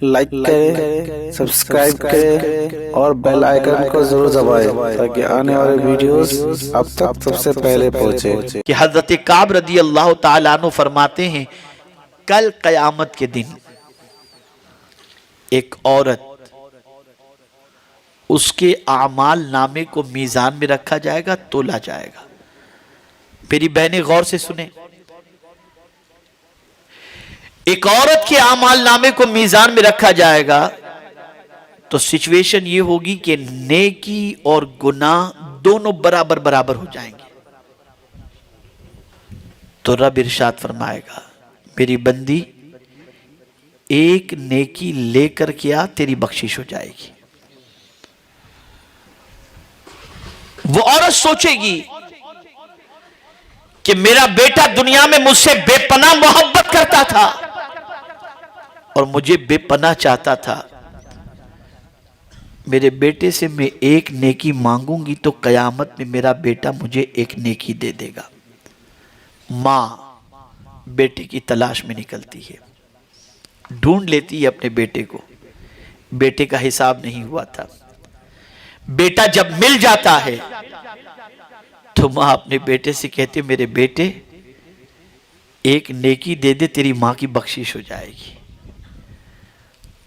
Like کریں، subscribe کریں اور بیل آئیکن کو ضرور دبائیں تاکہ آنے والے ویڈیوز اب تک سب سے پہلے پہنچے۔ کہ حضرت کعب رضی اللہ تعالیٰ عنہ فرماتے ہیں کل قیامت کے دن ایک عورت اس کے اعمال نامے کو میزان میں رکھا جائے گا، تولا جائے گا۔ میری بہنیں غور سے سنیں، ایک عورت کے اعمال نامے کو میزان میں رکھا جائے گا تو سچویشن یہ ہوگی کہ نیکی اور گناہ دونوں برابر برابر ہو جائیں گے۔ تو رب ارشاد فرمائے گا میری بندی ایک نیکی لے کر کیا، تیری بخشش ہو جائے گی۔ وہ عورت سوچے گی کہ میرا بیٹا دنیا میں مجھ سے بے پناہ محبت کرتا تھا اور مجھے بے پناہ چاہتا تھا، میرے بیٹے سے میں ایک نیکی مانگوں گی تو قیامت میں میرا بیٹا مجھے ایک نیکی دے دے گا۔ ماں بیٹے کی تلاش میں نکلتی ہے، ڈھونڈ لیتی ہے اپنے بیٹے کو، بیٹے کا حساب نہیں ہوا تھا۔ بیٹا جب مل جاتا ہے تو ماں اپنے بیٹے سے کہتے میرے بیٹے ایک نیکی دے دے، تیری ماں کی بخشش ہو جائے گی۔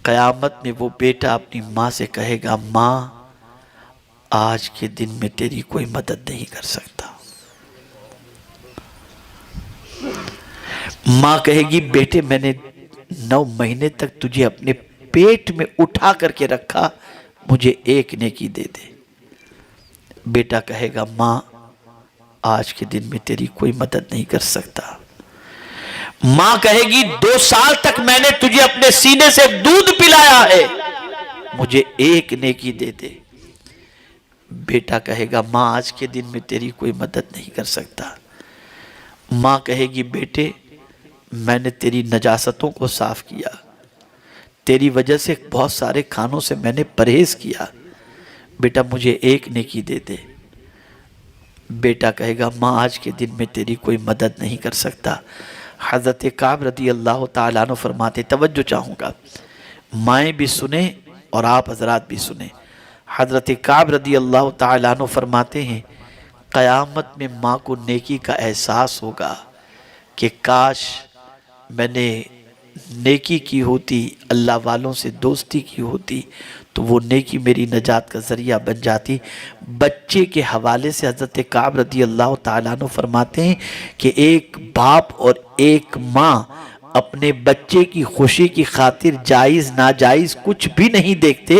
قیامت میں وہ بیٹا اپنی ماں سے کہے گا ماں آج کے دن میں تیری کوئی مدد نہیں کر سکتا۔ ماں کہے گی بیٹے میں نے 9 مہینے تک تجھے اپنے پیٹ میں اٹھا کر کے رکھا، مجھے ایک نیکی دے دے۔ بیٹا کہے گا ماں آج کے دن میں تیری کوئی مدد نہیں کر سکتا۔ ماں کہے گی 2 سال تک میں نے تجھے اپنے سینے سے دودھ پلایا ہے، مجھے ایک نیکی دے دے۔ بیٹا کہے گا ماں آج کے دن میں تیری کوئی مدد نہیں کر سکتا۔ ماں کہے گی بیٹے میں نے تیری نجاستوں کو صاف کیا، تیری وجہ سے بہت سارے کھانوں سے میں نے پرہیز کیا، بیٹا مجھے ایک نیکی دے دے۔ بیٹا کہے گا ماں آج کے دن میں تیری کوئی مدد نہیں کر سکتا۔ حضرت کعب رضی اللہ تعالیٰ عنہ فرماتے، توجہ چاہوں گا مائیں بھی سنیں اور آپ حضرات بھی سنیں۔ حضرت کعب رضی اللہ تعالیٰ عنہ فرماتے ہیں قیامت میں ماں کو نیکی کا احساس ہوگا کہ کاش میں نے نیکی کی ہوتی، اللہ والوں سے دوستی کی ہوتی تو وہ نیکی میری نجات کا ذریعہ بن جاتی۔ بچے کے حوالے سے حضرت کعب رضی اللہ تعالیٰ عنہ فرماتے ہیں کہ ایک باپ اور ایک ماں اپنے بچے کی خوشی کی خاطر جائز ناجائز کچھ بھی نہیں دیکھتے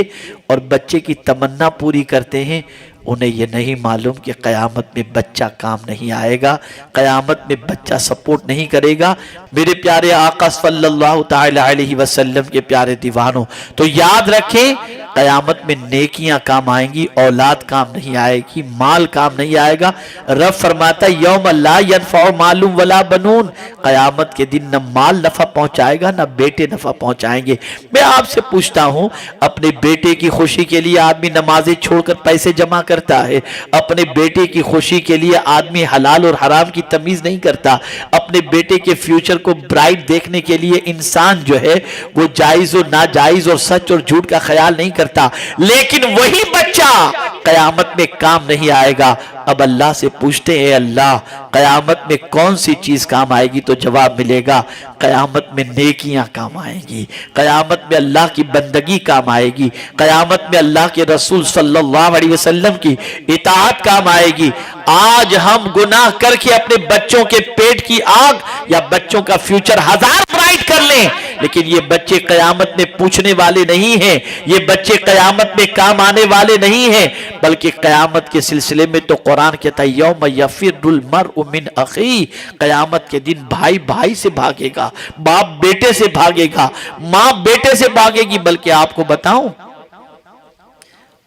اور بچے کی تمنا پوری کرتے ہیں۔ انہیں یہ نہیں معلوم کہ قیامت میں بچہ کام نہیں آئے گا، قیامت میں بچہ سپورٹ نہیں کرے گا۔ میرے پیارے آقا صلی اللہ تعالی علیہ وسلم کے پیارے دیوانوں، تو یاد رکھیں قیامت میں نیکیاں کام آئیں گی، اولاد کام نہیں آئے گی، مال کام نہیں آئے گا۔ رب فرماتا ہے یوم لا ینفع مال ولا بنون، قیامت کے دن نہ مال نفع پہنچائے گا نہ بیٹے نفع پہنچائیں گے۔ میں آپ سے پوچھتا ہوں اپنے بیٹے کی خوشی کے لیے آدمی نمازیں چھوڑ کر پیسے جمع کرتا ہے، اپنے بیٹے کی خوشی کے لیے آدمی حلال اور حرام کی تمیز نہیں کرتا، اپنے بیٹے کے فیوچر کو برائٹ دیکھنے کے لیے انسان جو ہے وہ جائز اور ناجائز اور سچ اور جھوٹ کا خیال نہیں کرتا، لیکن وہی بچہ قیامت میں کام نہیں آئے گا۔ اب اللہ سے پوچھتے ہیں اللہ قیامت میں کون سی چیز کام آئے گی؟ تو جواب ملے گا قیامت میں نیکیاں کام آئیں گی، قیامت میں اللہ کی بندگی کام آئے گی، قیامت میں اللہ کے رسول صلی اللہ علیہ وسلم کی اطاعت کام آئے گی۔ آج ہم گناہ کر کے اپنے بچوں کے پیٹ کی آگ یا بچوں کا فیوچر 1000 برائٹ کر لیں، لیکن یہ بچے قیامت میں پوچھنے والے نہیں ہیں، یہ بچے قیامت میں کام آنے والے نہیں ہیں، بلکہ قیامت کے سلسلے میں تو قرآن کہتا ہے یوم یفر المرء من اخیہ، قیامت کے دن بھائی بھائی سے بھاگے گا، باپ بیٹے سے بھاگے گا، ماں بیٹے سے بھاگے گی۔ بلکہ آپ کو بتاؤں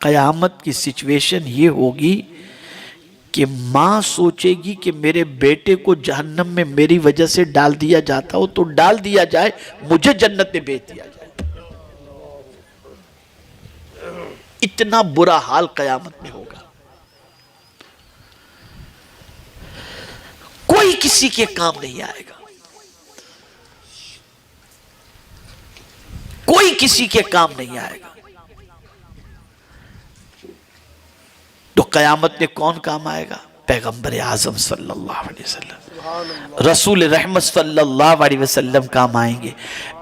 قیامت کی سچویشن یہ ہوگی کہ ماں سوچے گی کہ میرے بیٹے کو جہنم میں میری وجہ سے ڈال دیا جاتا ہو تو ڈال دیا جائے، مجھے جنت میں بھیج دیا جائے۔ اتنا برا حال قیامت میں ہوگا، کوئی کسی کے کام نہیں آئے گا، کوئی کسی کے کام نہیں آئے گا. تو قیامت میں کون کام آئے گا؟ پیغمبر اعظم صلی اللہ علیہ وسلم، رسول رحمت صلی اللہ علیہ وسلم کام آئیں گے.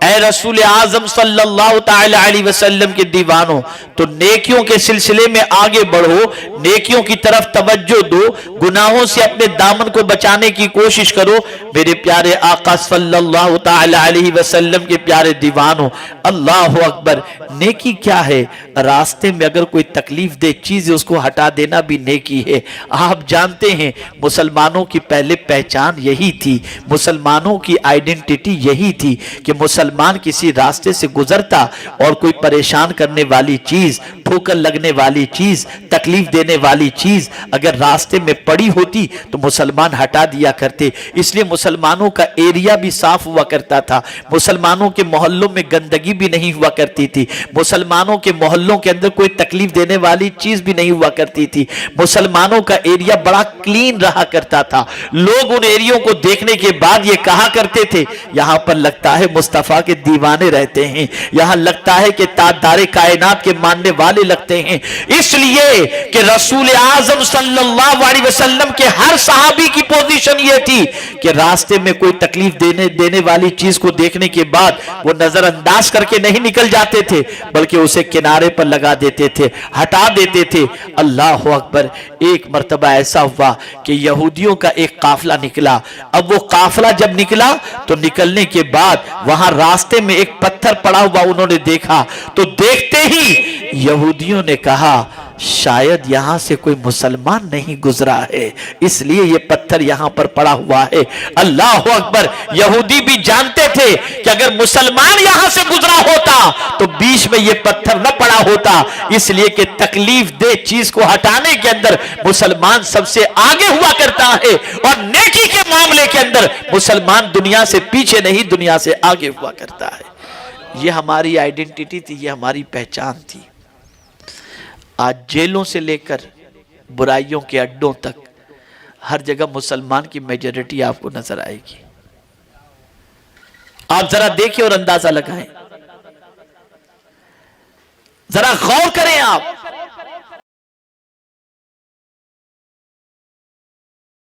اے رسول اعظم صلی اللہ تعالی علیہ وسلم کے دیوانوں، تو نیکیوں کے سلسلے میں آگے بڑھو، نیکیوں کی طرف توجہ دو، گناہوں سے اپنے دامن کو بچانے کی کوشش کرو. میرے پیارے آقا صلی اللہ تعالی علیہ وسلم کے پیارے دیوانوں، اللہ اکبر. نیکی کیا ہے؟ راستے میں اگر کوئی تکلیف دہ چیز ہے اس کو ہٹا دینا بھی نیکی ہے. آپ جانتے ہیں مسلمانوں کی پہلے پہچان یہی تھی، مسلمانوں کی آئیڈینٹیٹی یہی تھی کہ مسلمان کسی راستے سے گزرتا اور کوئی پریشان کرنے والی چیز، ٹھوکر لگنے والی چیز، تکلیف دینے والی چیز اگر راستے میں پڑی ہوتی تو مسلمان ہٹا دیا کرتے. اس لیے مسلمانوں کا ایریا بھی صاف ہوا کرتا تھا، مسلمانوں کے محلوں میں گندگی بھی نہیں ہوا کرتی تھی، مسلمانوں کے محلوں کے اندر کوئی تکلیف دینے والی چیز بھی نہیں ہوا کرتی تھی. مسلمانوں کا ایریا بڑا کلین رہا کرتا تھا. لوگ ان ایریوں کو دیکھنے کے بعد یہ کہا کرتے تھے یہاں پر لگتا ہے مصطفیٰ کے دیوانے رہتے ہیں، یہاں لگتا ہے کہ تاجدار کائنات کے ماننے والے لگتے ہیں. اس لیے کہ رسول اعظم صلی اللہ علیہ وسلم کے ہر صحابی کی پوزیشن یہ تھی کہ راستے میں کوئی تکلیف دینے والی چیز کو دیکھنے کے بعد وہ نظر انداز کر کے نہیں نکل جاتے تھے بلکہ اسے کنارے پر لگا دیتے تھے، ہٹا دیتے تھے. اللہ اکبر. ایک مرتبہ ایسا ہوا کہ یہودیوں کا ایک قافلہ نکلا. اب وہ قافلہ جب نکلا تو نکلنے کے بعد وہاں راستے میں ایک پتھر پڑا ہوا انہوں نے دیکھا. تو دیکھتے ہی یہودیوں نے کہا شاید یہاں سے کوئی مسلمان نہیں گزرا ہے، اس لیے یہ پتھر یہاں پر پڑا ہوا ہے. اللہ اکبر. یہودی بھی جانتے تھے کہ اگر مسلمان یہاں سے گزرا ہوتا تو بیچ میں یہ پتھر نہ پڑا ہوتا، اس لیے کہ تکلیف دہ چیز کو ہٹانے کے اندر مسلمان سب سے آگے ہوا کرتا ہے اور نیکی کے معاملے کے اندر مسلمان دنیا سے پیچھے نہیں، دنیا سے آگے ہوا کرتا ہے. یہ ہماری آئیڈینٹیٹی تھی، یہ ہماری پہچان تھی. آج جیلوں سے لے کر برائیوں کے اڈوں تک ہر جگہ مسلمان کی میجورٹی آپ کو نظر آئے گی. آپ ذرا دیکھیں اور اندازہ لگائیں، ذرا غور کریں. آپ